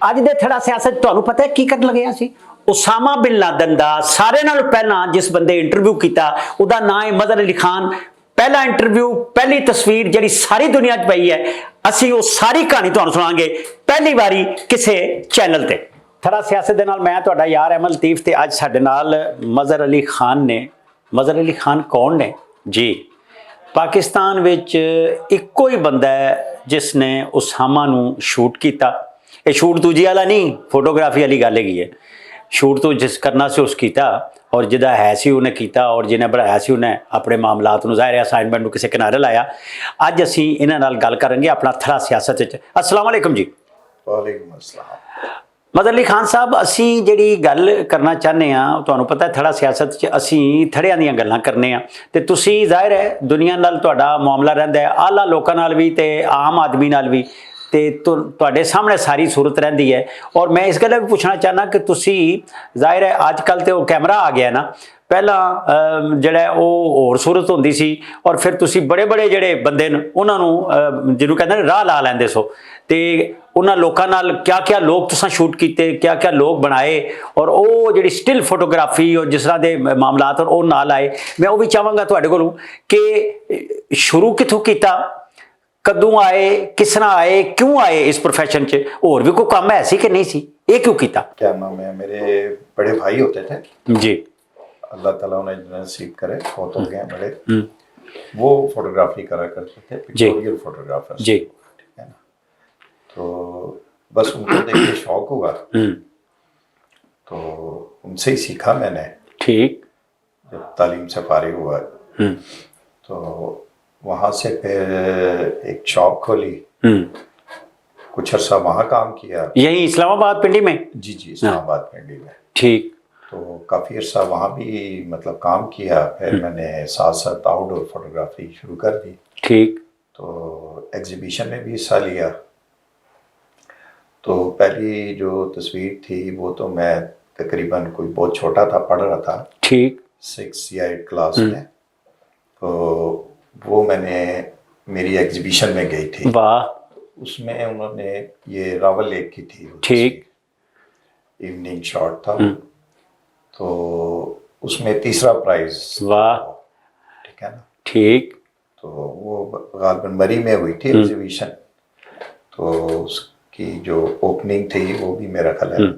ਅੱਜ ਦੇ ਥੜਾ ਸਿਆਸਤ ਤੁਹਾਨੂੰ ਪਤਾ ਹੈ ਕੀ ਕਰਨ ਲੱਗਿਆ ਸੀ। ਉਸਾਮਾ ਬਿਨ ਲਾਦਨ ਦਾ ਸਾਰੇ ਨਾਲੋਂ ਪਹਿਲਾਂ ਜਿਸ ਬੰਦੇ ਇੰਟਰਵਿਊ ਕੀਤਾ ਉਹਦਾ ਨਾਂ ਹੈ ਮਜ਼ਹਰ ਅਲੀ ਖਾਨ। पहला इंटरव्यू पहली तस्वीर जी सारी दुनिया च पई है, असी वो सारी कहानी तुहानूं सुणांगे पहली बारी किसी चैनल ते। थड़ा सियासत दे नाल मैं तुहाडा यार अहमद लतीफ ते अज साडे नाल मज़हर अली खान ने। मज़हर अली खान कौन ने जी? पाकिस्तान विच इक्को ही बंदा है जिसने उसामा नूं शूट किया। ये शूट दूजी वाला नहीं, फोटोग्राफी वाली गल हैगी है। शूट तो जिस करना से उस किया और जिदा है सी उन्हें किया और जिन्हें बनाया सी उन्हें अपने मामलात नूं ज़ाहिर असाइनमेंट नूं किसी किनारे लाया। अज असीं इन्हां नाल गल करांगे अपना थड़ा सियासत विच। अस्सलाम वालेकुम जी। वालेकुम अस्सलाम। मज़हर अली खान साहब, असीं जिहड़ी गल करना चाहते हैं, तुहानूं पता है थड़ा सियासत च असीं थड़ियां दीयां गल्लां करने आ ते तुसीं ज़ाहिर है दुनिया नाल तुहाडा मामला रहिंदा है, आला लोकां नाल भी ते आम आदमी नाल भी, तो तुहाडे सामने सारी सूरत रहिंदी है। और मैं इस गल भी पूछना चाहना कि तुसी ज़ाहिर है अजकल तो कैमरा आ गया ना, पहला जिहड़ा वो होर सूरत होंदी सी और फिर तुसी बड़े बड़े जिहड़े बंदे न उन्हां नूं जिन्हों कहंदे ने राह ला लैंदे सो, ते उन्हां लोकां नाल क्या क्या लोग तुसां शूट कीते, क्या क्या लोग बनाए और वो जिहड़ी स्टिल फोटोग्राफी और जिस तरह के मामलात वो नाल आए। मैं वो भी चाहांगा तुहाडे कोलों कि शुरू कित्थों कीता, कदों आए, किस तरह आए, क्यों आए इस प्रोफैशन च, और भी कोई काम है सी कि नहीं सी, ये क्यों किया? क्या नाम है, मेरे बड़े भाई होते थे जी, अल्लाह ताला उन्हें नसीब करे, बहुत हो गए बड़े, वो फोटोग्राफी करा करते थे, पिक्टोरियल फोटोग्राफर जी, ठीक है ना। तो बस उनको देख के शौक हुआ, तो उनसे ही सीखा मैंने। ठीक। जब तालीम से फारिग हुआ तो वहाँ से फिर एक शॉप खोली, कुछ अर्सा वहाँ काम किया। यही इस्लामाबाद पिंडी में? जी जी, इस्लामाबाद पिंडी में। ठीक। तो काफ़ी अर्सा वहाँ भी मतलब काम किया। फिर मैंने साथ साथ आउटडोर फोटोग्राफी शुरू कर दी। ठीक। तो एग्जीबिशन में भी हिस्सा लिया। तो पहली जो तस्वीर थी वो तो मैं तकरीबन कोई बहुत छोटा था, पढ़ रहा था। ठीक। 6 या 8 क्लास में। तो वो मैंने मेरी एग्जीबिशन में गई थी। वाह। उसमें उन्होंने ये रावल लेक की थी। ठीक। इवनिंग शॉट था। तो उसमें तीसरा प्राइज। वाह। ठीक है ना। ठीक। तो वो गालबन मरी में हुई थी एग्जीबिशन। तो उसकी जो ओपनिंग थी वो भी मेरा ख्याल है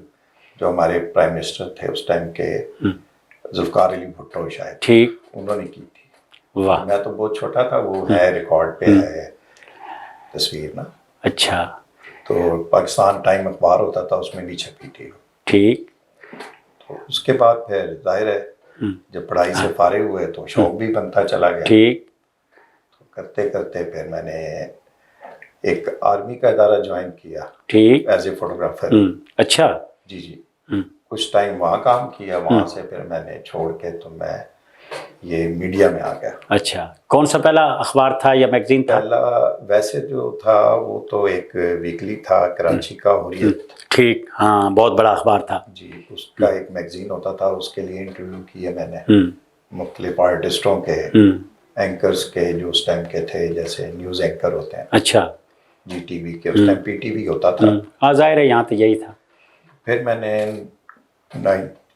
जो हमारे प्राइम मिनिस्टर थे उस टाइम के जुल्फकार अली भुट्टो शायद, ठीक, उन्होंने की थी। वाह। मैं तो बहुत छोटा था, वो है रिकॉर्ड पे है तस्वीर ना। अच्छा। तो पाकिस्तान टाइम अखबार होता था, उसमें भी छपी थी। ठीक। तो उसके बाद फिर जाहिर है जब पढ़ाई से फारिग हुए तो शौक भी बनता चला गया। ठीक। तो करते करते फिर मैंने एक आर्मी का इदारा ज्वाइन किया। ठीक। As a photographer. अच्छा। जी जी। कुछ टाइम वहाँ काम किया, वहाँ से फिर मैंने छोड़ के तो मैं ये मीडिया में आ गया। अच्छा, कौन सा पहला अखबार था या मैगजीन था? पहला वैसे जो था वो तो एक वीकली था, कराची का हुर्रियत। ठीक, हाँ, बहुत बड़ा अखबार था जी। उसका एक मैगजीन होता था, उसके लिए इंटरव्यू किए मैंने मुख्तलिफ आर्टिस्टों के, एंकर्स के जो उस टाइम के थे, जैसे न्यूज़ एंकर होते हैं। अच्छा। जी टीवी के उस टाइम पीटीवी होता था। हाँ, जाहिर है यहाँ तो यही था। फिर मैंने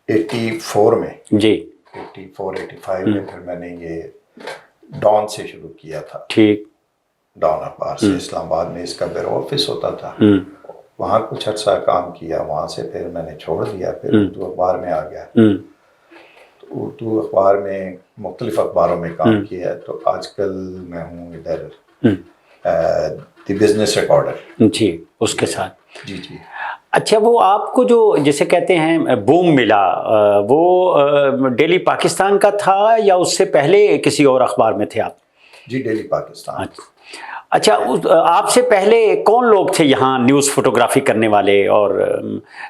84 में जी 84-85 में फिर मैंने ये डॉन से शुरू किया था। ठीक। डॉन अखबार से इस्लामाबाद में इसका ब्यूरो ऑफिस होता था, वहाँ कुछ अर्सा काम किया। वहाँ से फिर मैंने छोड़ दिया, फिर उर्दू अखबार में आ गया। तो उर्दू अखबार में मुख्तलिफ अखबारों में काम किया। तो आजकल मैं हूँ इधर द बिजनेस रिकॉर्डर। जी, उसके साथ। जी जी। अच्छा, वो आपको जो जिसे कहते हैं बूम मिला, वो डेली पाकिस्तान का था या उससे पहले किसी और अखबार में थे आप? जी, डेली पाकिस्तान। अच्छा, आपसे पहले कौन लोग थे यहाँ न्यूज़ फोटोग्राफी करने वाले और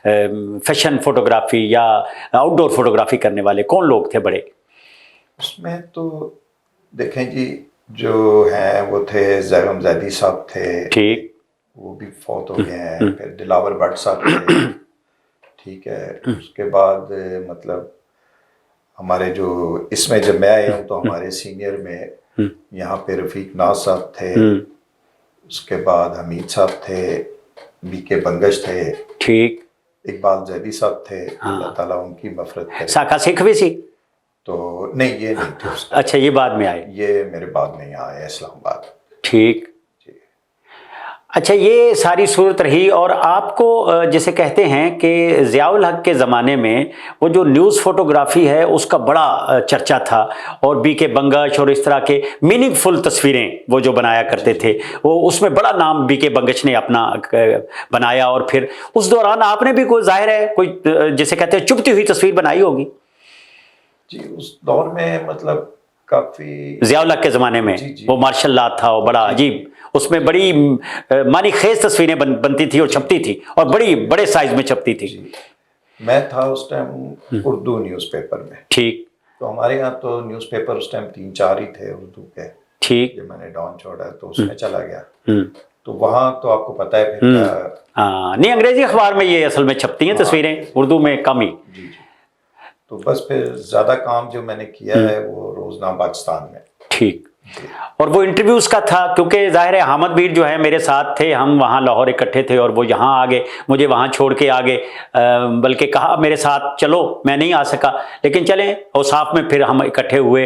फैशन फोटोग्राफी या आउटडोर फोटोग्राफी करने वाले कौन लोग थे बड़े? उसमें तो देखें जी, जो हैं वो थे जैगम जैदी साहब थे। ठीक। वो भी फौत हो गए हैं। फिर दिलावर भट्ट साहब थे। ठीक है। उसके बाद मतलब हमारे जो इसमें जब मैं आया हूँ तो हमारे सीनियर में यहाँ पे रफ़ीक नाज साहब थे। उसके बाद हमीद साहब थे, बीके बंगश थे। ठीक। इकबाल जैदी साहब थे, अल्लाह ताला उनकी मफरत करे। साका सिख भी सी? तो नहीं, ये नहीं थे उस टाइम। अच्छा, ये बाद में आए? ये मेरे बाद में आए इस्लामाबाद। ठीक। अच्छा, ये सारी सूरत रही। और आपको जैसे कहते हैं कि ज़ियाउल हक के ज़माने में वो जो न्यूज़ फोटोग्राफी है उसका बड़ा चर्चा था, और बीके बंगश और इस तरह के मीनिंगफुल तस्वीरें वो जो बनाया करते थे, वो उसमें बड़ा नाम बीके बंगश ने अपना बनाया। और फिर उस दौरान आपने भी कोई, जाहिर है, कोई जैसे कहते हैं चुभती हुई तस्वीर बनाई होगी। जी, उस दौर में मतलब काफ़ी ज़ियाउल हक के ज़माने में वो मार्शल लॉ था, वो बड़ा अजीब, उसमें बड़ी मानी खेज तस्वीरें बनती थी और छपती थी, और बड़े साइज में छपती थी। मैं था उस टाइम उर्दू न्यूज़पेपर में। ठीक। तो हमारे यहाँ तो न्यूज़पेपर उस टाइम 3-4 ही थे उर्दू के। ठीक। जब मैंने डॉन छोड़ा तो उसमें चला गया। तो वहाँ तो आपको पता है फिर नहीं, अंग्रेजी अखबार में ये असल में छपती हैं तस्वीरें, उर्दू में कम ही। जी। तो बस फिर ज़्यादा काम जो मैंने किया है वो रोज़नामा पाकिस्तान में। ठीक। और वो इंटरव्यूज का था, क्योंकि जाहिर है हामिद मीर जो है मेरे साथ थे, हम वहाँ लाहौर इकट्ठे थे, और वो यहाँ आ गए, मुझे वहाँ छोड़ के आ गए, बल्कि कहा मेरे साथ चलो, मैं नहीं आ सका, लेकिन चलें औसाफ में फिर हम इकट्ठे हुए।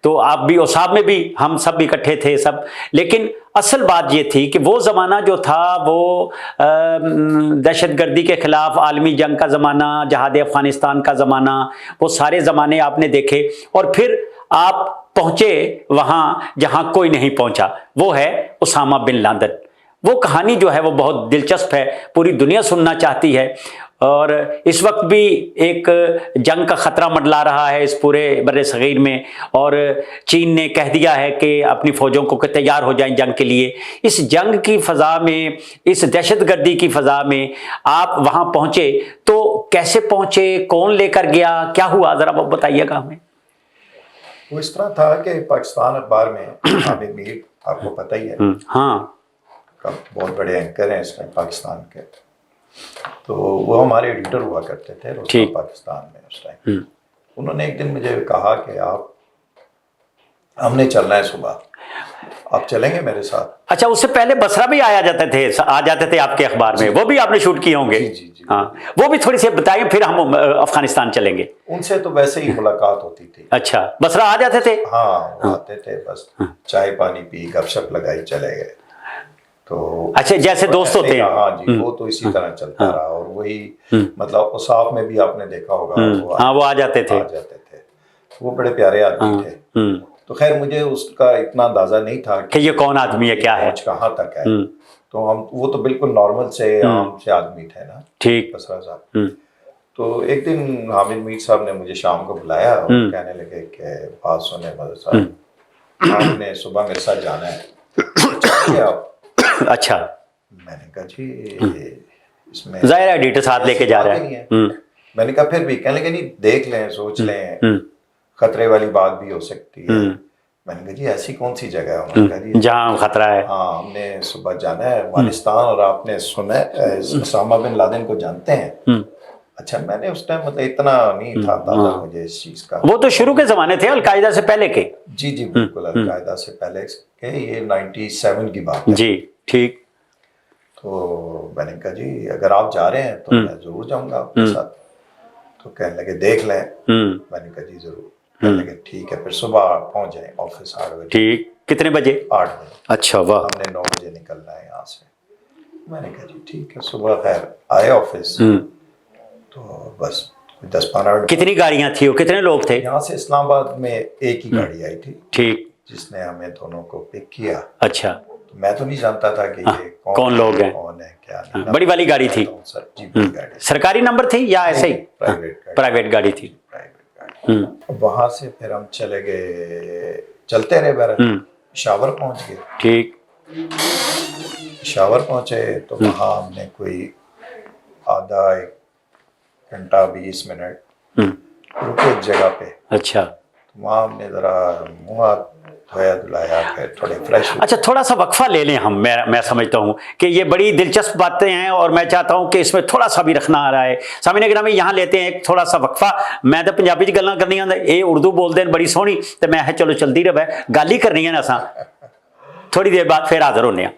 तो आप भी औसाफ में भी हम सब इकट्ठे थे सब। लेकिन असल बात ये थी कि वो ज़माना जो था वो दहशतगर्दी के ख़िलाफ़ आलमी जंग का ज़माना, जहाद अफ़गानिस्तान का ज़माना, वो सारे ज़माने आपने देखे। और फिर आप पहुँचे वहाँ जहाँ कोई नहीं पहुँचा, वो है उसामा बिन लादेन। वो कहानी जो है वो बहुत दिलचस्प है, पूरी दुनिया सुनना चाहती है। और इस वक्त भी एक जंग का ख़तरा मंडला रहा है इस पूरे बर्रे सगीर में, और चीन ने कह दिया है कि अपनी फ़ौजों को कि तैयार हो जाएं जंग के लिए। इस जंग की फ़ज़ा में, इस दहशतगर्दी की फ़ज़ा में आप वहाँ पहुँचे, तो कैसे पहुँचे, कौन लेकर गया, क्या हुआ, ज़रा वो बताइएगा हमें। वो इस तरह था कि पाकिस्तान अखबार में हामिद मीर, आपको पता ही है, हाँ, बहुत बड़े एंकर हैं इसमें पाकिस्तान के। तो वो हमारे एडिटर हुआ करते थे रोज़नामा पाकिस्तान में उस टाइम। उन्होंने एक दिन मुझे कहा कि हमने चलना है सुबह, आप चलेंगे मेरे साथ। अच्छा, उससे पहले बसरा भी आ जाते थे आपके अखबार में, वो भी आपने शूट किए होंगे। जी। हाँ, वो भी थोड़ी सी बताइए, फिर हम अफगानिस्तान चलेंगे। उनसे तो वैसे ही मुलाकात होती थी। अच्छा, बसरा आ जाते थे? हाँ, वो आते थे, बस चाय पानी पी, गपशप लगाई, चले गए। तो अच्छा, जैसे दोस्त होते हैं। हाँ जी, वो तो इसी तरह चलता रहा। और वही मतलब उसाफ में भी आपने देखा होगा, हाँ, वो आ जाते थे। वो बड़े प्यारे आदमी थे। तो खैर मुझे उसका इतना अंदाजा नहीं था कि ये कौन आदमी है, क्या है, कहाँ तक है। तो वो तो बिल्कुल नॉर्मल से आम से आदमी थे ना। ठीक। बसरा साहब। तो एक दिन हामिद मीर साहब ने मुझे शाम को बुलाया और कहने लगे कि बात सुने मदर साहब, आपने सुबह मेरे साथ जाना है। आप? अच्छा। मैंने कहा जी इसमें जाहिर है एडिटर साथ लेके जा रहा है। मैंने कहा फिर भी, कहने लगे नहीं, देख लें, सोच लें, खतरे वाली बात भी हो सकती है। मैंने कहा जी ऐसी कौन सी जगह है? उन्होंने कहा जी जहाँ खतरा है। हाँ, हमने सुबह जाना है अफगानिस्तान, और आपने सुना है उसामा बिन लादेन को जानते हैं? अच्छा, मैंने उस टाइम मतलब इतना नहीं था अंदाजा मुझे इस चीज का। वो तो शुरू के जमाने थे, अलकायदा से पहले के। जी बिल्कुल, अलकायदा से पहले के, ये 97 की बात है जी। ठीक। तो मैंने कहा जी अगर आप जा रहे हैं तो मैं जरूर जाऊंगा आपके साथ। तो कहने लगे देख लें। मैंने कहा जी जरूर। कहने लगे ठीक है, फिर सुबह पहुंच जाए ऑफिस 8 बजे। ठीक। कितने बजे? 8 बजे। अच्छा, वाह। हमने 9 बजे निकलना है यहाँ से। मैंने कहा जी ठीक है। सुबह खैर आए ऑफिस, तो बस 10-15 मिनट। कितनी गाड़ियां थी, कितने लोग थे? यहाँ से इस्लामाबाद में एक ही गाड़ी आई थी। ठीक। जिसने हमें दोनों को पिक किया। अच्छा। तो मैं तो नहीं जानता था कि ये कौन लोग हैं, कौन है, क्या नहीं। बड़ी वाली गाड़ी थी? सर जी, बड़ी गाड़ी। सरकारी नंबर थी या ऐसे ही? प्राइवेट गाड़ी थी। वहां से फिर हम चले गए, चलते रहे बहरहाल, शावर पहुंच गए। ठीक। शावर पहुंचे तो वहां हमने कोई आधा 1 घंटा 20 मिनट रुके एक जगह पे। अच्छा। तो वहाँ हमने ज़रा मुँह हाथ धोया धुलाया, फिर थोड़े फ्रेश। अच्छा, थोड़ा सा वक्फा ले लें हम। मैं समझता हूँ कि ये बड़ी दिलचस्प बातें हैं, और मैं चाहता हूँ कि इसमें थोड़ा सा भी रखना आ रहा है। सामने गिरामी यहाँ लेते हैं एक थोड़ा सा वक्फा। मैं तो पंजाबी च गल्लां करनियां, ये उर्दू बोलते हैं बड़ी सोहनी, तो मैं चलो चलती रहे, गल ही करनी है ना असां। थोड़ी देर बाद फिर हाज़र होने।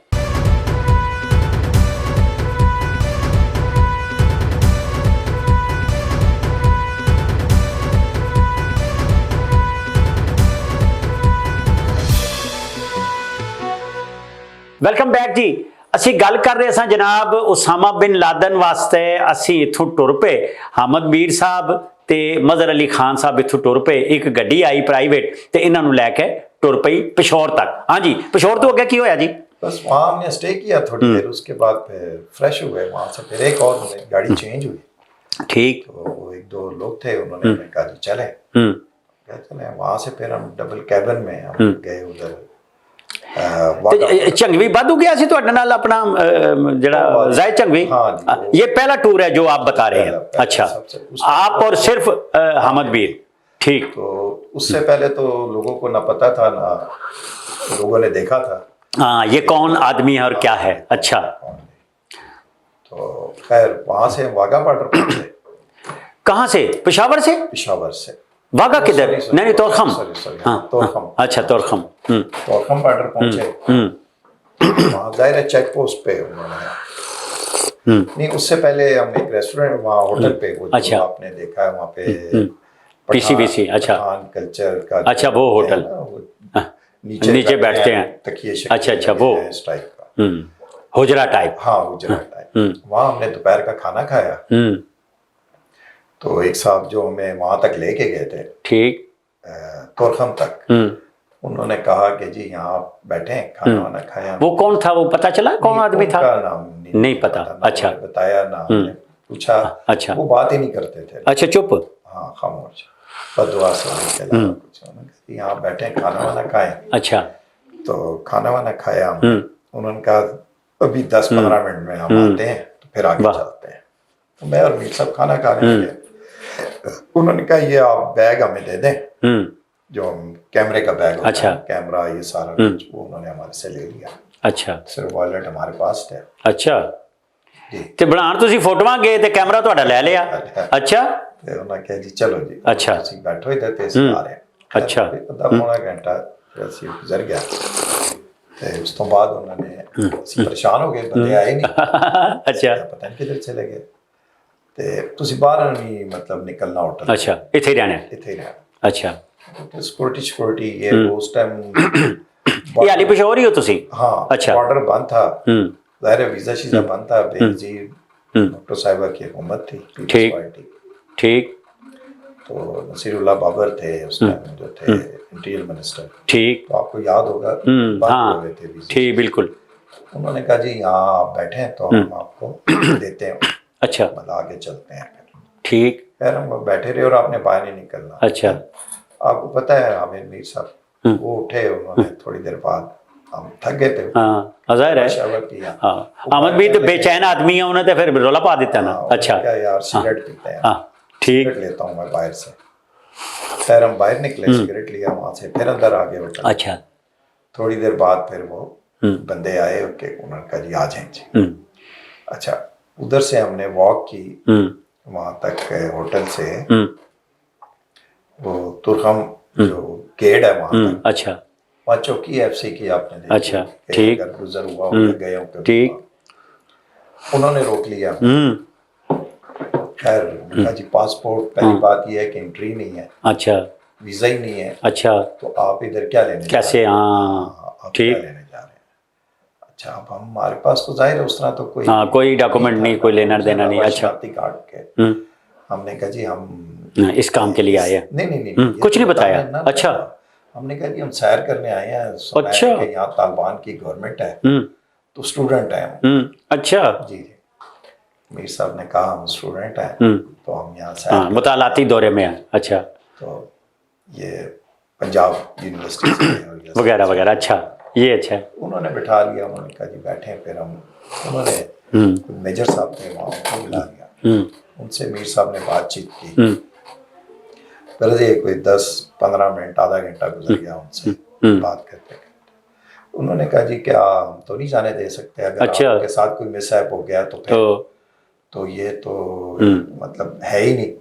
ਵੈਲਕਮ ਬੈਕ ਜੀ। ਅਸੀਂ ਗੱਲ ਕਰ ਰਹੇ ਸਾਂ ਜਨਾਬ ਉਸਾਮਾ ਬਿਨ ਲਾਦਨ ਵਾਸਤੇ ਅਸੀਂ ਇੱਥੋਂ ਟੁਰ ਪਏ। ਹਾਮਦ ਮੀਰ ਸਾਹਿਬ ਤੇ ਮਜ਼ਹਰ ਅਲੀ ਖਾਨ ਸਾਹਿਬ ਇੱਥੋਂ ਟੁਰ ਪਏ। ਇੱਕ ਗੱਡੀ ਆਈ ਪ੍ਰਾਈਵੇਟ ਤੇ ਇਹਨਾਂ ਨੂੰ ਲੈ ਕੇ ਟੁਰ ਪਈ ਪਿਸ਼ੌਰ तक। हाँ जी, पिशौर तो ਅੱਗੇ ਕੀ ਹੋਇਆ जी? बस वहाँ हमने स्टे किया थोड़ी देर, उसके बाद फिर फ्रेश हुए। वहाँ से फिर एक और गाड़ी चेंज हुई। ठीक। तो वो एक दो लोग थे, उन्होंने हमें कहा जी चले। चले वहाँ से फिर हम डबल कैबिन में हम गए उधर। ਝੰਗਵੀ वाधू गया सी ਤੁਹਾਡੇ ਨਾਲ अपना ਜਿਹੜਾ ਜ਼ਾਇਦ ਝੰਗवी? हाँ ये पहला टूर है जो आप बता रहे हैं? अच्छा, आप और सिर्फ हामद मीर? ठीक। तो उससे पहले तो लोगों को ना पता था ना लोगों ने देखा था। हाँ, ये कौन आदमी है और क्या है? अच्छा। तो खैर वहाँ से वाघा बॉर्डर पहुँचे। कहाँ से? पेशावर से? पेशावर से। वाघा किधर? नहीं, तोरखम। हाँ तोरखम। अच्छा, तोरखम। तोरखम बॉर्डर पहुँचे। वहाँ जाहिर है चेक पोस्ट पे उन्होंने नहीं, उससे पहले हम एक रेस्टोरेंट वहाँ होटल पे, वो अच्छा, आपने देखा है वहाँ पे पीसीबीसी। अच्छा, कल्चर का। अच्छा, वो होटल नीचे बैठते हैं, तकिए। अच्छा अच्छा, वो इस टाइप का हुजरा टाइप। हाँ हुजरा टाइप। वहाँ हमने दोपहर का खाना खाया। तो एक साहब जो हमें वहाँ तक लेके गए थे, ठीक, तोरखम तक, उन्होंने कहा कि जी यहाँ बैठे हैं, खाना वाना खाया। वो कौन था? वो पता चला कौन आदमी था? नाम नहीं पता। अच्छा, बताया ना, पूछा। अच्छा, वो बात ही नहीं करते थे। अच्छा, चुप। हाँ, खामोश, बदुआ सलाम के अलावा कुछ। यहाँ बैठे खाना वाना खाएं। अच्छा, तो खाना वाना खाया। उन्होंने कहा अभी 10-15 मिनट में हम आते हैं, तो फिर आगे चलते हैं। तो मैं और मीर साहब खाना खा रहे थे। उन्होंने कहा ये आप बैग हमें दे दें, जो हम कैमरे का बैग होता है, कैमरा ये सारा कुछ, वो उन्होंने हमारे से ले लिया। अच्छा, सिर्फ वॉलेट हमारे पास थे। अच्छा जी। ਤੇ ਬਣਾਉਣ ਤੁਸੀਂ ਫੋਟੋਆਂ ਗਏ ਤੇ ਕੈਮਰਾ ਤੁਹਾਡਾ ਲੈ ਲਿਆ? ਅੱਛਾ। ਤੇ ਉਹਨਾਂ ਕਿਹਾ ਜੀ ਚਲੋ ਜੀ। ਅੱਛਾ, ਅਸੀਂ ਬੈਠੋ ਇੱਧਰ ਤੇ ਅਸੀਂ ਆ ਰਹੇ ਹਾਂ। ਅੱਛਾ, ਅੱਧਾ ਪੌਣਾ ਘੰਟਾ ਅਸੀਂ ਗੁਜ਼ਰ ਗਿਆ ਤੇ ਉਸ ਤੋਂ ਬਾਅਦ ਉਹਨਾਂ ਨੇ, ਅਸੀਂ ਪਰੇਸ਼ਾਨ ਹੋ ਗਏ, ਬੰਦੇ ਆਏ ਨਹੀਂ। ਅੱਛਾ, ਪਤਾ ਨਹੀਂ ਕਿੱਧਰ ਚਲੇ ਗਏ। ਤੇ ਤੁਸੀਂ ਬਾਹਰ ਨਹੀਂ ਮਤਲਬ ਨਿਕਲਣਾ ਹੋਟਲ। ਅੱਛਾ, ਇੱਥੇ ਹੀ ਰਹਿਣਾ? ਇੱਥੇ ਹੀ ਰਹਿਣਾ। ਅੱਛਾ। सिक्योरिटी ये उस टाइम ये अली पेशौर ही हो तुसी? हाँ। अच्छा। बॉर्डर बंद था, ज़ाहिर है वीज़ा शीज़ा बंद था। बेनज़ीर डॉक्टर साहिबा की हुकूमत थी। ठीक ठीक। तो नसीरुल्लाह बाबर थे उस टाइम, जो थे इंटीरियर मिनिस्टर। ठीक। तो आपको याद होगा, हाँ ठीक, बिल्कुल। उन्होंने कहा जी यहाँ आप बैठे हैं तो हम आपको देते हैं। अच्छा, मतलब आगे चलते हैं। ठीक। खैर हम बैठे रहे और आपने बाहर नहीं निकलना। अच्छा। आपको पता है हामिद मीर साहब वो उठे, उन्होंने थोड़ी देर बाद, हम थक गए थे। हाँ, ज़ाहिर है। हाँ, हामिद मीर तो बेचैन आदमी है, उन्होंने तो फिर रौला पा देता ना। अच्छा, क्या यार सिगरेट पीते हैं। हाँ ठीक, लेता हूँ मैं बाहर से। खैर हम बाहर निकले, सिगरेट लिया वहाँ से, फिर अंदर आ गए होटल। अच्छा। थोड़ी देर बाद फिर वो बंदे आए के, उन्होंने कहा जी आ जाएं जी। अच्छा, उधर से हमने वॉक की वहाँ तक होटल से, वो तुरखम जो गेट है वहाँ तक। अच्छा। वहाँ चौकी FC की आपने देखी? अच्छा ठीक। गुजर हुआ गए हो? ठीक। उन्होंने रोक लिया। खैर कहा जी पासपोर्ट, पहली बात ये है कि एंट्री नहीं है। अच्छा। वीज़ा ही नहीं है। अच्छा। तो आप इधर क्या लेने, कैसे? हाँ ठीक, लेने जा रहे हैं। अच्छा, अब हमारे पास तो जाहिर है उस तरह तो कोई, हाँ, कोई डॉक्यूमेंट नहीं, कोई लेना देना नहीं। अच्छा। कार्ड के हमने कहा जी हम इस काम के लिए आए हैं। नहीं कुछ नहीं बताया। अच्छा। हमने कहा जी हम सैर करने आए हैं। अच्छा। यहाँ तालिबान की गवर्नमेंट है, तो स्टूडेंट हैं हम। अच्छा जी। मीर साहब ने कहा हम स्टूडेंट हैं, तो हम यहाँ सैर मुतालाती दौरे में हैं। अच्छा। तो ये पंजाब यूनिवर्सिटी वगैरह वगैरह। अच्छा, ये अच्छा है। उन्होंने बिठा लिया, उन्होंने कहा जी बैठे। फिर हम, उन्होंने मेजर साहब थे वहाँ, उनको बुला लिया। उनसे मीर साहब ने बातचीत की। फिर कोई 10-15 मिनट, आधा घंटा गुजर गया उनसे बात करते करते। उन्होंने कहा जी क्या हम तो नहीं जाने दे सकते, अगर आपके साथ कोई मिसहैप हो गया तो फिर तो ये तो मतलब है ही नहीं।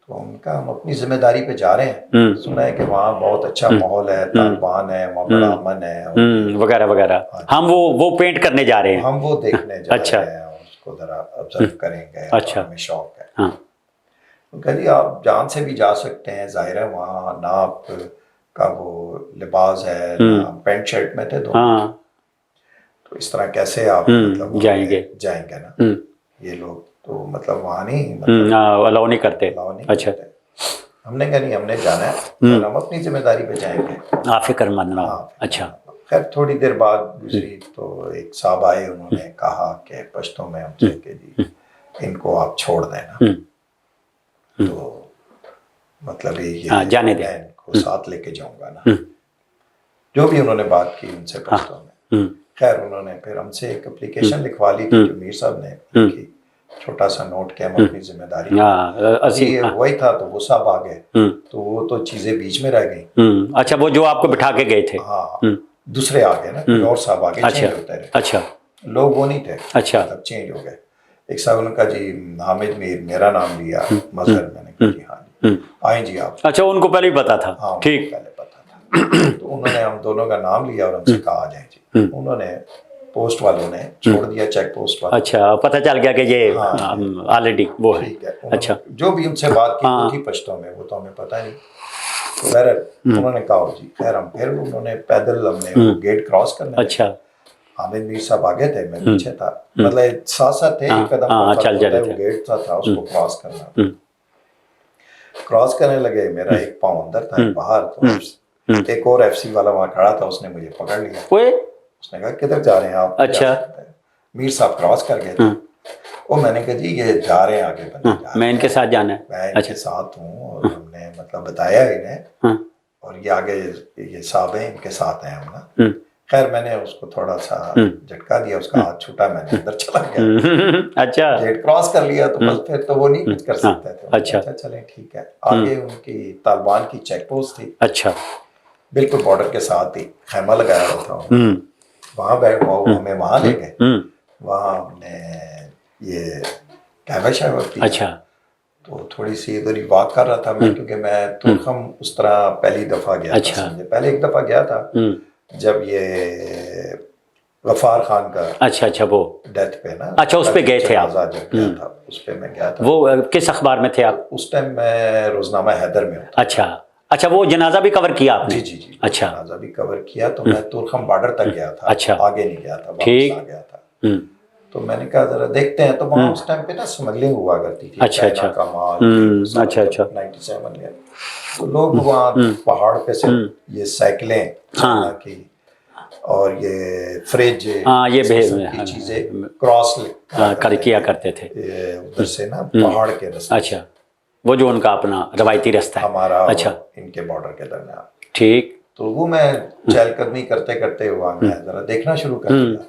तो उनका हम अपनी जिम्मेदारी पे जा रहे हैं। सुना है कि वहाँ बहुत अच्छा माहौल है, तालिबान है वहाँ, बड़ा अमन है वगैरह वगैरह। हम वो पेंट करने जा रहे हैं, हम वो देखने जा रहे हैं, उसको जरा ऑब्जर्व करेंगे। अच्छा, हमें शौक है। हाँ। उनका जी आप जान से भी जा सकते हैं, जाहिर है वहाँ ना आप का वो लिबास है, ना पैंट शर्ट में थे दोनों। हाँ। तो इस तरह कैसे आप मतलब वहाँ जाएंगे जाएंगे ना, ये लोग तो मतलब वहाँ नहीं, मतलब अलाउ नहीं करते। अलाउ नहीं अच्छा। करते। हमने कहा नहीं, हमने जाना है और हम अपनी जिम्मेदारी पे जाएंगे, आप फिक्र मत ना हो। हाँ। अच्छा। खैर थोड़ी देर बाद गुजरी तो एक साहब आए, उन्होंने कहा कि पश्तो में हमसे कि जी इनको आप छोड़ देना, तो मतलब ये जाने दें। मैं इनको साथ लेके जाऊंगा ना, जो भी उन्होंने बात की उनसे पश्तो में। खैर उन्होंने फिर हमसे एक एप्लीकेशन लिखवा ली थी जो मीर साहब ने लिखी, छोटा सा नोट के हम अपनी जिम्मेदारी, अभी वही था तो वो साहब आ गए, तो वो तो चीजें बीच में रह गई। अच्छा, वो जो आपको बिठा के गए थे। हाँ, दूसरे आ गए ना, कोई और साहब आ गए, चेंज होते रहे। अच्छा। लोग वो नहीं थे, अच्छा। मतलब चेंज हो गए। एक साहब उनका जी हामिद मीर, मेरा नाम लिया मजहर, मैंने कहा जी हाँ जी आए जी आप। अच्छा, उनको पहले ही पता था। हाँ ठीक। पहले पता था। तो उन्होंने हम दोनों का नाम लिया और हमसे कहा आ जाए जी। उन्होंने पोस्ट वालों ने छोड़ दिया, चेक पोस्ट वालों। अच्छा, पता चल गया कि ये हाँ, ऑलरेडी वो है। ठीक है। अच्छा। जो भी उनसे बात की वो थी पश्तो में, वो तो हमें पता नहीं। तो खैर उन्होंने कहा जी, खैर हम फिर उन्होंने पैदल हमने वो गेट क्रॉस करने। अच्छा। हामिद मीर साहब आगे थे, मैं पीछे था, मतलब साथ साथ थे, एक कदम का फर्क होता है, वो गेट था उसको क्रॉस करना। क्रॉस करने लगे, मेरा एक पाँव अंदर था एक बाहर, तो एक और एफसी वाला वहां खड़ा था, उसने मुझे पकड़ लिया। उसने कहा किधर जा रहे हैं आप? अच्छा। मीर साहब क्रॉस कर गए थे। वो मैंने कहा जी ये जा रहे हैं आगे बंदे, मैं इनके साथ जाना है। मैं इनके साथ हूँ, और हमने मतलब बताया इन्हें, और ये आगे ये साहब हैं, इनके साथ हैं हम ना। खैर मैंने उसको थोड़ा सा झटका दिया, उसका हाथ छूटा, मैंने अंदर चला गया। अच्छा। गेट क्रॉस कर लिया तो बस फिर तो वो नहीं कुछ कर सकते थे। अच्छा। चलें ठीक है। आगे उनकी तालिबान की चेक पोस्ट थी। अच्छा। बिल्कुल बॉर्डर के साथ ही खैमा लगाया हुआ था, वहां बैठ हमें वहां ले गए। वहां हमने ये कहवा शहवा किया। अच्छा। तो थोड़ी सी इधर ही वॉक कर रहा था मैं, क्योंकि मैं तुर्खम उस तरह पहली दफा गया था। अच्छा। समझे, पहले एक दफा गया था जब ये गफार खान का अच्छा वो डेथ पे ना। अच्छा, उस पे गए थे आप? जब गया था उस पे मैं गया था। वो किस अखबार में थे आप? उस टाइम मैं रोजनामा हैदर में होता। अच्छा। अच्छा, वो जनाजा भी कवर किया आपने? जी जी जी। अच्छा। जनाजा भी कवर किया, तो मैं तुर्खम बॉर्डर तक गया था। अच्छा। आगे नहीं गया था, ठीक। वापस आ गया था। तो मैंने कहा जरा देखते हैं, तो वहाँ उस टाइम पे ना स्मगलिंग हुआ करती थी। अच्छा अच्छा। का माल। अच्छा अच्छा। 97 में तो लोग वहाँ पहाड़ पे से ये साइकिलें चाइना की और ये फ्रिज, ये की चीजें क्रॉस किया करते थे उधर से ना पहाड़ के रास्ते। अच्छा, वो जो उनका अपना रवायती रास्ता है हमारा। अच्छा। इनके बॉर्डर के दरमियान। ठीक। तो वो मैं चहलकदमी करते करते हुआ मैं जरा देखना शुरू कर दिया।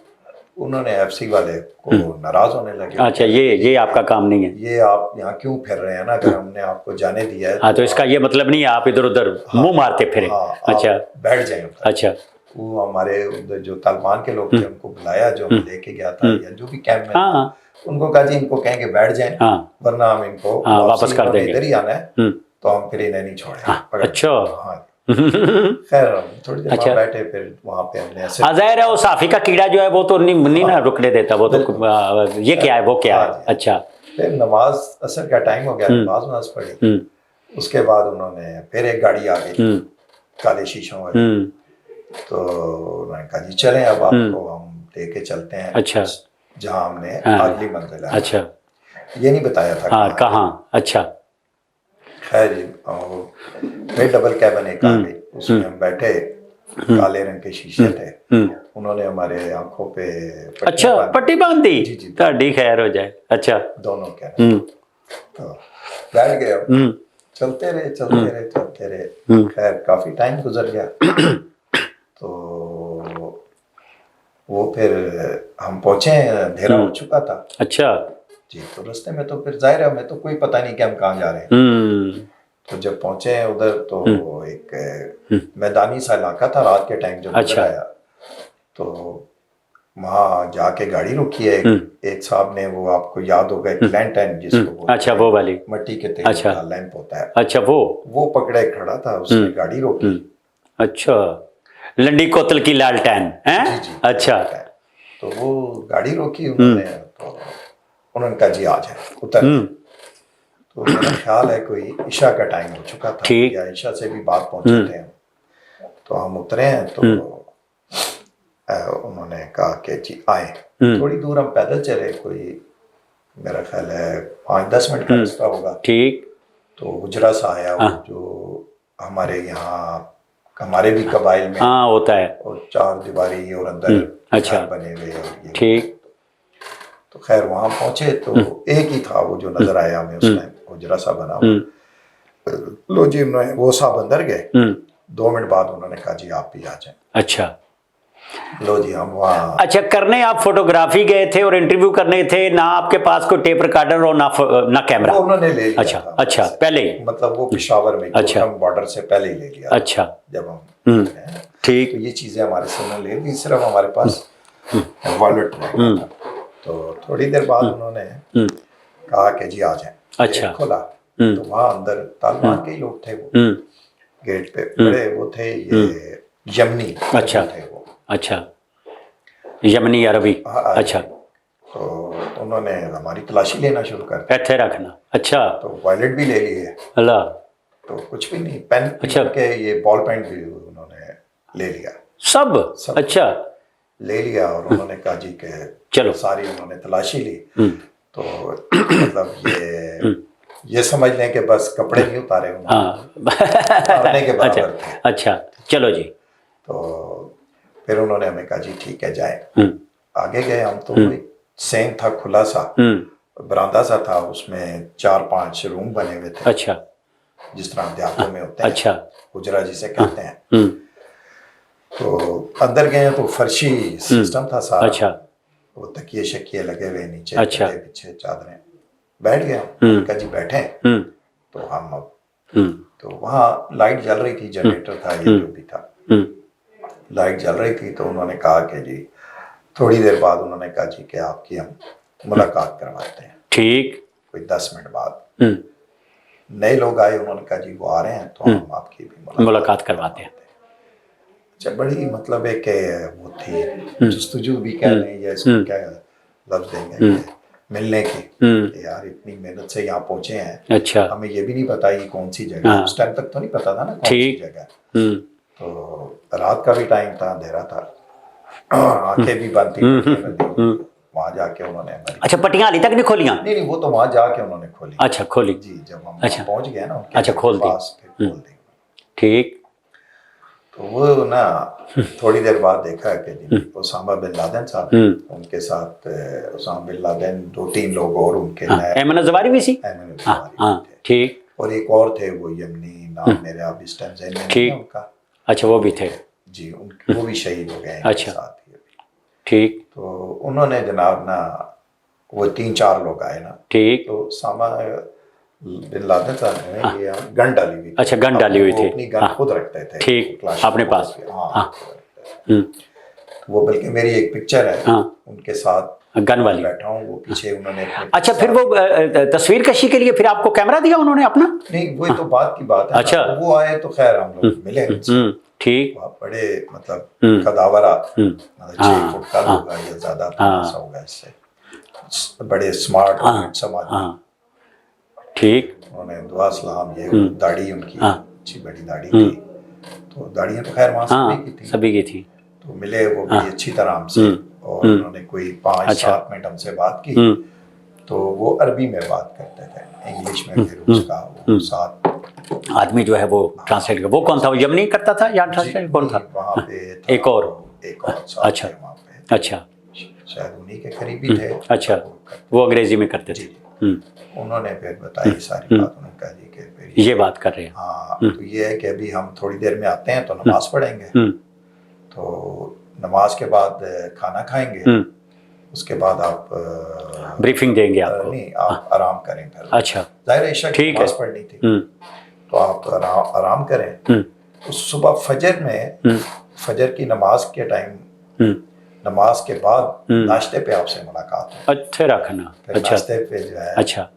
उन्होंने एफसी वाले को नाराज होने लगे। अच्छा, ये आपका काम नहीं है, ये आप यहाँ क्यों फिर रहे हैं ना, अगर हमने आपको जाने दिया है। हाँ, तो इसका ये मतलब नहीं है आप इधर उधर मुंह मारते फिरे। अच्छा, बैठ जाए। अच्छा। वो हमारे उधर जो तालिबान के लोग थे उनको बुलाया, जो मैं लेके गया था या जो भी कैंप में था, उनको कहा जी इनको कहेंगे बैठ जाएं, वरना हम इनको वापस कर देंगे। इधर ही आना है तो हम फिर इन्हें नहीं छोड़ेंगे। अच्छा। हाँ। खैर थोड़ी देर अच्छा। बैठे, फिर वहाँ पे हमने ऐसे जाहिर है वो साफी का कीड़ा जो है वो तो नहीं ना रुकने देता, वो तो ये क्या है वो क्या है। अच्छा। फिर नमाज असर का टाइम हो गया, नमाज पढ़ी। उसके बाद उन्होंने फिर एक गाड़ी आ गई काले शीशों वाली, तो उन्होंने कहा जी चलें अब आपको हम लेके चलते हैं। अच्छा। जहाँ हमने अगली मंजिल है। अच्छा। ये नहीं बताया था। हाँ, कहाँ? अच्छा। खैर फिर डबल कैबिन एक आ गई, उसमें हम बैठे, काले रंग के शीशे थे। उन्होंने हमारे आंखों पे अच्छा पट्टी बांध दी। जी जी, ताड़ी खैर हो जाए। अच्छा। दोनों कैबिन तो बैठ गए। चलते रहे। खैर काफी टाइम गुजर गया। तो वो फिर हम पहुंचे, अंधेरा हो चुका था। अच्छा जी। तो रास्ते में तो फिर जाहिर है हमें तो कोई पता नहीं कि हम कहाँ जा रहे हैं। तो जब पहुंचे उधर तो एक मैदानी सा इलाका था, रात के टाइम जब गुजर आया तो वहाँ जाके गाड़ी रुकी है। एक साहब ने, वो आपको याद होगा, एक लैंटर्न जिसको अच्छा वो वाली मट्टी के तेल का लैंप होता है। अच्छा, वो पकड़े खड़ा था, उसने गाड़ी रोकी। अच्छा, लंडी कोतल की लालटेन है। अच्छा। तो वो गाड़ी रोकी उन्होंने, तो उन्होंने कहा जी आ जाए उतर। तो मेरा ख्याल है कोई ईशा का टाइम हो चुका था या ईशा से भी बात पहुंचे थे। तो हम उतरे हैं, तो उन्होंने कहा कि जी आए। थोड़ी दूर हम पैदल चले, कोई मेरा ख्याल है 5-10 मिनट का रास्ता होगा। ठीक। तो हुजरा सा आया, वो जो हमारे यहाँ हमारे भी कबाइल में हाँ होता है, और 4 दीवारी और अंदर अच्छा। घर बने हुए और ये। ठीक। तो खैर वहाँ पहुंचे तो एक ही था वो जो नजर आया हमें उस टाइम, हुजरा सा बना हुआ। लो जी, उन्होंने वो साहब अंदर गए। 2 मिनट बाद उन्होंने कहा जी आप भी आ जाए। अच्छा। लो जी हम वहाँ। अच्छा, करने आप फोटोग्राफी गए थे और इंटरव्यू करने थे ना, आपके पास कोई टेप रिकॉर्डर और ना कैमरा? वो उन्होंने ले लिया अच्छा था। अच्छा, पहले ही? मतलब वो पेशावर में अच्छा। बॉर्डर से पहले ही ले लिया। अच्छा। जब हम ठीक। तो ये चीजें हमारे से उन्होंने ले ली, सिर्फ हमारे पास वॉलेट रह गया था। तो थोड़ी देर बाद उन्होंने कहा कि जी आ जाए। अच्छा। खोला तो वहाँ अंदर तालिबान के ही लोग थे। वो गेट पे बड़े वो थे, ये यमनी अच्छा थे वो। अच्छा, यमनी अरबी। अच्छा। तो उन्होंने हमारी तलाशी लेना शुरू कर दिया। ऐसे रखना। अच्छा। तो वॉलेट भी ले लिए, अल्लाह। तो कुछ भी नहीं, पेन अच्छा। के ये बॉल पेन भी उन्होंने ले लिया। सब? अच्छा। ले लिया और उन्होंने कहा जी के चलो। सारी उन्होंने तलाशी ली। तो मतलब ये समझ लें कि बस कपड़े नहीं उतारे उतारने के बराबर थे। अच्छा, चलो जी। तो फिर उन्होंने हमें कहा जी ठीक है जाए। आगे गए हम। तो कोई सेम था, खुला सा बरामदा सा था, उसमें 4-5 रूम बने हुए थे। अच्छा। जिस तरह देहातों में होते हैं। अच्छा। हुजरा जिसे कहते हैं। तो अंदर गए तो फर्शी सिस्टम था सारा। अच्छा। वो तकिए शकिए लगे हुए नीचे। अच्छा। पीछे चादरें। बैठ गया, कहा जी बैठे। तो हम तो वहाँ लाइट जल रही थी, जनरेटर था ये जो भी था, लाइट जल रही थी। तो उन्होंने कहा कि जी थोड़ी देर बाद उन्होंने कहा जी कि आपकी हम मुलाकात करवाते हैं। ठीक। कोई 10 मिनट बाद नए लोग आए, उन्होंने कहा जी वो आ रहे हैं तो हम आपकी भी मुलाकात करवाते हैं। अच्छा, बड़ी मतलब एक वो थी जस्तुजू भी कह लें या इसको क्या लफ्ज देंगे, मिलने की कि यार इतनी मेहनत से यहाँ पहुंचे हैं। अच्छा। हमें ये भी नहीं पता ये कौन सी जगह, उस टाइम तक तो नहीं पता था ना कौन सी जगह। तो रात का भी टाइम था, अंधेरा था, आंखें भी बंद थी। वहां जाके उन्होंने अच्छा, पट्टियां हाली तक नहीं खोलियां? नहीं, वो तो वहां जाके उन्होंने खोली। अच्छा, खोली जी, जब हम अच्छा पहुंच गए ना उनके अच्छा, खोल दी। पास, फिर खोल दी। ठीक। तो वो ना थोड़ी देर बाद देखा कि जी उसामा बिन लादेन साहब, उनके साथ उसामा बिन लादेन 2-3 लोग और उनके ऐमन ज़वारी भी सी। ठीक। और एक और थे वो यमनी, नाम मेरे आप इस टाइम ज़हन में नहीं है उनका। अच्छा, वो भी थे जी, वो भी शहीद हो गए। अच्छा। ठीक। तो उन्होंने जनाब ना वो 3-4 लोग आए ना। ठीक। तो उसामा बिन लादेन साहब ने ये गन डाली हुई। अच्छा, गन डाली हुई थी। अपनी गन खुद रखते थे। ठीक, अपने पास। हाँ। वो बल्कि मेरी एक पिक्चर है उनके साथ गन वाली, बैठा हूँ, वो पीछे उन्होंने। अच्छा, फिर वो तस्वीर कशी के लिए फिर आपको कैमरा दिया उन्होंने अपना? नहीं, वो तो बात की बात है। अच्छा। वो आए तो खैर हम लोग मिले। ठीक। बड़े मतलब कदावरा, 6 फुट का होगा या ज्यादा होगा इससे, बड़े स्मार्ट समाज। ठीक। उन्होंने दुआ सलाम, ये दाढ़ी उनकी अच्छी बड़ी दाढ़ी थी। तो दाढ़ियाँ तो खैर वहाँ सभी की थी। तो मिले वो बड़ी अच्छी तरह हमसे, और उन्होंने कोई 5-7 मिनट हमसे बात की। तो वो अरबी में बात करते थे, इंग्लिश में फिर उसका वो साथ आदमी जो है वो ट्रांसलेट कर। वो कौन था? वो यमनी करता था या ट्रांसलेट कौन था? वहाँ पे एक और अच्छा वहाँ पे। अच्छा, शायद उन्हीं के करीबी थे। अच्छा, वो अंग्रेजी में करते थे। उन्होंने फिर बताई सारी बात। उन्होंने कहा जी कि फिर ये बात कर रहे हैं। हाँ, तो ये है कि अभी हम थोड़ी देर में आते हैं तो नमाज पढ़ेंगे। तो नमाज के बाद खाना खाएंगे, उसके बाद आप ब्रीफिंग देंगे आपको। नहीं, आप आराम करें फिर। अच्छा, ज़ाहिर इशा की नमाज पढ़नी थी तो आप आराम करें। तो सुबह फजर में, फजर की नमाज के टाइम, नमाज के बाद नाश्ते पे आपसे मुलाकात है। अच्छा, रखना। अच्छा, नाश्ते पे जो है, अच्छा,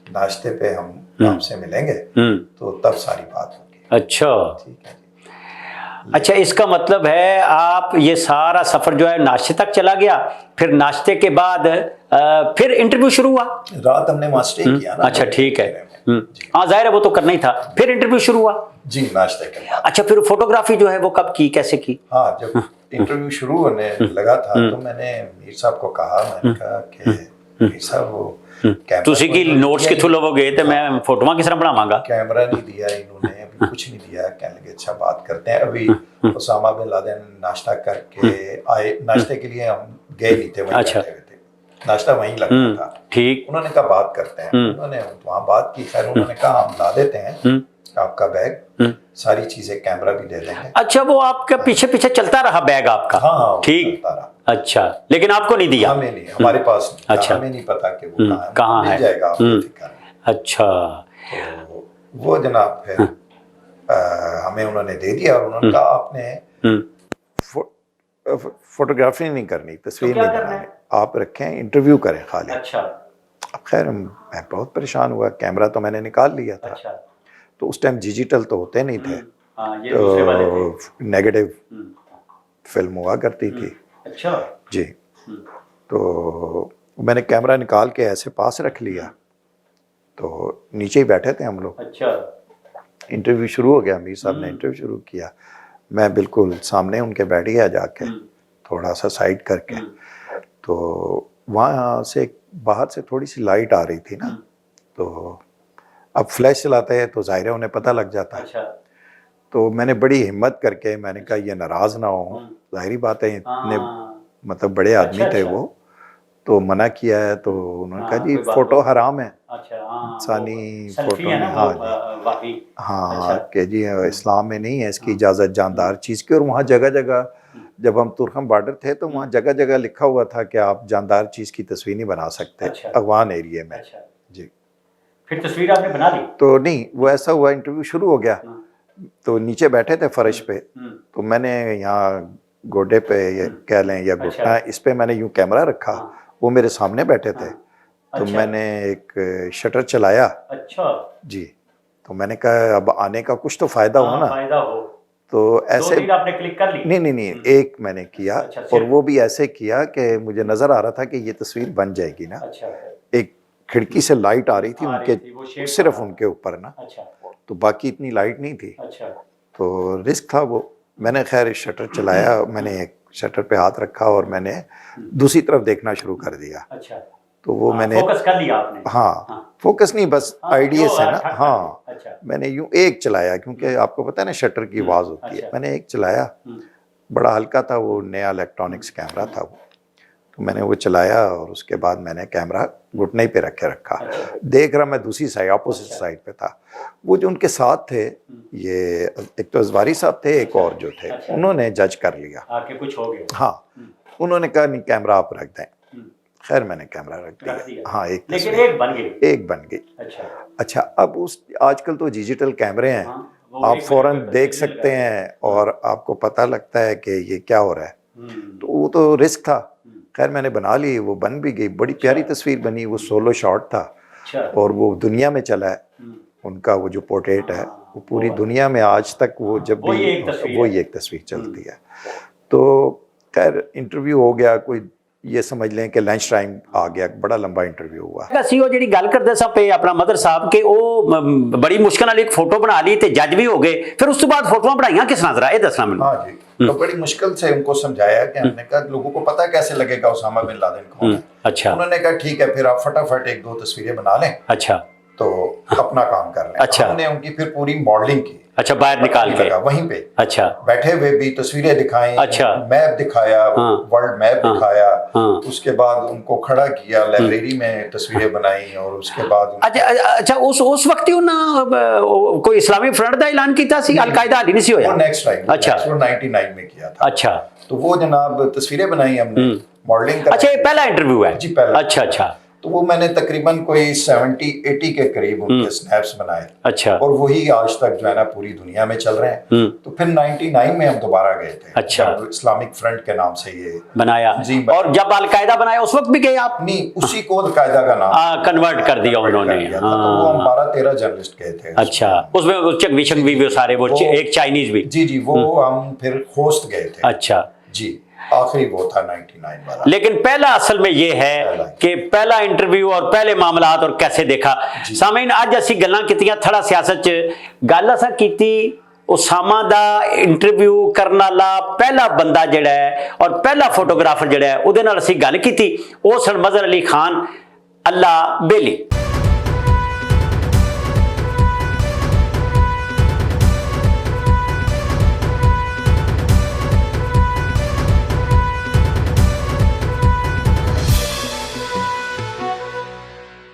नाश्ते पे हम आपसे मिलेंगे तो तब सारी बात होगी। अच्छा, ठीक है जी। अच्छा, इसका मतलब है आप ये सारा सफर जो है नाश्ते तक चला गया, फिर नाश्ते के बाद फिर इंटरव्यू शुरू हुआ। रात हमने वहाँ स्टे किया ना। अच्छा, ठीक है। हाँ जाहिर है वो तो करना ही था। फिर इंटरव्यू शुरू हुआ? जी, नाश्ते के बाद। अच्छा, फिर फोटोग्राफी जो है वो कब की, कैसे की? हाँ, जब इंटरव्यू शुरू होने लगा था तो मैंने मीर साहब को कहा, मैंने कहा कि मीर साहब वो कैमरा तुसी की नोट्स किथों लवोगे तो मैं फोटोआं किस तरह बनावांगा? कैमरा नहीं दिया इन्होंने, अभी कुछ नहीं दिया। कहने लगे अच्छा बात करते हैं। अभी ओसामा बिन लादेन नाश्ता करके आए, नाश्ते के लिए हम गए नहीं थे, वहीं अच्छा। बैठे हुए थे, नाश्ता वहीं लगता था। ठीक। उन्होंने कहा बात करते हैं, उन्होंने वहाँ बात की। खैर उन्होंने कहा हम ला देते हैं आपका बैग, सारी चीजें, कैमरा भी दे देंगे। अच्छा, वो आपका पीछे पीछे चलता रहा बैग आपका? हाँ, ठीक। चलता रहा। अच्छा, लेकिन आपको नहीं दिया? हमें नहीं, हमारे पास नहीं था। अच्छा। हमें नहीं पता कि वो कहाँ मिल है। जाएगा, आप बेफिक्र रहें। अच्छा। तो वो जनाब फिर हमें उन्होंने दे दिया और उन्होंने कहा आपने फोटोग्राफी नहीं करनी, तस्वीर नहीं बनानी, आप रखें, इंटरव्यू करें खाली। अच्छा। अब खैर मैं बहुत परेशान हुआ, कैमरा तो मैंने निकाल लिया था। अच्छा। तो उस टाइम डिजिटल तो होते नहीं थे, ये दूसरे वाले थे। तो नेगेटिव फिल्म हुआ करती थी। अच्छा जी। तो मैंने कैमरा निकाल के ऐसे पास रख लिया, तो नीचे ही बैठे थे हम लोग। अच्छा। इंटरव्यू शुरू हो गया, मीर साहब ने इंटरव्यू शुरू किया। मैं बिल्कुल सामने उनके बैठ गया जाके, थोड़ा सा साइड करके। तो वहाँ से बाहर से थोड़ी सी लाइट आ रही थी ना, तो अब फ्लैश चलाते हैं तो जाहिर है उन्हें पता लग जाता है। अच्छा। तो मैंने बड़ी हिम्मत करके मैंने कहा ये नाराज़ ना हो, जाहिर बात है इतने मतलब बड़े आदमी थे वो, तो मना किया है। तो उन्होंने कहा जी फोटो हराम है। अच्छा। इंसानी फोटो नहीं। हाँ जी, हाँ कि जी इस्लाम में नहीं है इसकी इजाज़त जानदार चीज़ की। और वहाँ जगह जगह, जब हम तुर्खम बॉर्डर थे तो वहाँ जगह जगह लिखा हुआ था कि आप जानदार चीज़ की तस्वीर नहीं बना सकते अगवान एरिया में। जी। फिर तस्वीर आपने बना ली? तो नहीं, वो ऐसा हुआ, इंटरव्यू शुरू हो गया तो नीचे बैठे थे फर्श पे, तो मैंने यहाँ गोडे पे ये कह लें या घुटना, इस पे मैंने यूं कैमरा रखा, वो मेरे सामने बैठे थे। तो मैंने एक शटर चलाया। अच्छा जी। तो मैंने कहा अब आने का कुछ तो फायदा हो ना। फायदा हो। तो ऐसे आपने क्लिक कर ली? नहीं, एक मैंने किया। और वो भी ऐसे किया कि मुझे नजर आ रहा था कि ये तस्वीर बन जाएगी ना। एक खिड़की से लाइट आ रही थी उनके, सिर्फ उनके ऊपर ना। तो बाकी इतनी लाइट नहीं थी। तो रिस्क था वो। मैंने खैर शटर चलाया, मैंने एक शटर पे हाथ रखा और मैंने दूसरी तरफ देखना शुरू कर दिया। तो वो मैंने फोकस कर लिया आपने? हाँ, फोकस नहीं, बस आइडिया से ना। हाँ, मैंने यूं एक चलाया, क्योंकि आपको पता है ना शटर की आवाज होती है। मैंने एक चलाया, बड़ा हल्का था वो, नया इलेक्ट्रॉनिक्स कैमरा था वो। तो मैंने वो चलाया और उसके बाद मैंने कैमरा घुटने पे रखा। देख रहा मैं दूसरी साइड, अपोजिट साइड पे था। वो जो उनके साथ थे, ये एक तो अजवारी साहब थे, एक और जो थे, उन्होंने जज कर लिया आके कुछ हो गया। हाँ, उन्होंने कहा नहीं कैमरा आप रख दें। खैर मैंने कैमरा रख दिया। हाँ, लेकिन एक बन गई। एक बन गई। अच्छा, अब उस आजकल तो डिजिटल कैमरे हैं, आप फौरन देख सकते हैं और आपको पता लगता है कि ये क्या हो रहा है। तो वो तो रिस्क था। खैर मैंने बना ली, वो बन भी गई, बड़ी प्यारी तस्वीर बनी। वो सोलो शॉट था और वो दुनिया में चला है। उनका वो जो पोर्ट्रेट है वो पूरी दुनिया में आज तक वो जब भी वो एक तस्वीर चलती है। तो खैर इंटरव्यू हो गया, कोई ये समझ लें कि लंच टाइम आ गया, बड़ा लंबा इंटरव्यू हुआ। सीओ जी गल करते सा पे अपना मदर साहब के वो बड़ी मुश्किल नाल एक फोटो बना ली ते जज भी हो गए, फिर उस तो बाद फोटोआं बनाइयां किस तरह? ये दसना मैनूं। हाँ जी, तो बड़ी मुश्किल से उनको समझाया कि हमने कहा लोगों को पता कैसे लगेगा ओसामा बिन लादेन कौन है। अच्छा। उन्होंने कहा ठीक है, फिर आप फटाफट एक दो तस्वीरें बना लें। अच्छा। तो अपना काम कर लें। अच्छा। हमने उनकी फिर पूरी मॉडलिंग की। अच्छा, बाहर निकाल के वहीं पे। अच्छा। बैठे हुए भी तस्वीरें दिखाई। अच्छा। मैप दिखाया, वर्ल्ड मैप दिखाया। उसके बाद उनको खड़ा किया, लाइब्रेरी में तस्वीरें बनाई और उसके बाद अच्छा उस वक्त ही कोई इस्लामी फ्रंट का ऐलान किया सी? अलकायदा हाली नहीं सी होया? वो नेक्स्ट टाइम। अच्छा, 99 में किया था। अच्छा। तो वो जनाब तस्वीरें बनाई हमने, मॉडलिंग। अच्छा, ये पहला इंटरव्यू है जी? पहला। अच्छा। तो वो मैंने तकरीबन कोई 70-80 के करीब उनके स्नैप्स बनाए। अच्छा। और वही आज तक जो है ना पूरी दुनिया में चल रहे हैं। तो फिर 99 में हम दोबारा गए थे। अच्छा। इस्लामिक फ्रंट के नाम से ये बनाया जी। और जब अलकायदा बनाया उस वक्त भी गए आप? नहीं, उसी को अलकायदा का नाम कन्वर्ट कर दिया उन्होंने। तो वो हम 12-13 जर्नलिस्ट गए थे। अच्छा, उसमें चकवी भी सारे, वो एक चाइनीज भी। जी, वो हम फिर होस्ट गए थे। अच्छा जी। आखिरी वो था 99 वाला। लेकिन पहला असल में ये है कि पहला इंटरव्यू और पहले मामलात और कैसे देखा। सामीन अज असी गल्लां कीतियां थड़ा सियासत च, गल असां कीती उसामा दा इंटरव्यू करने वाला पहला बंदा जिहड़ा है और पहला फोटोग्राफर जिहड़ा है उहदे नाल असी गल कीती, वो सन मजहर अली खान अल्लाह बेली।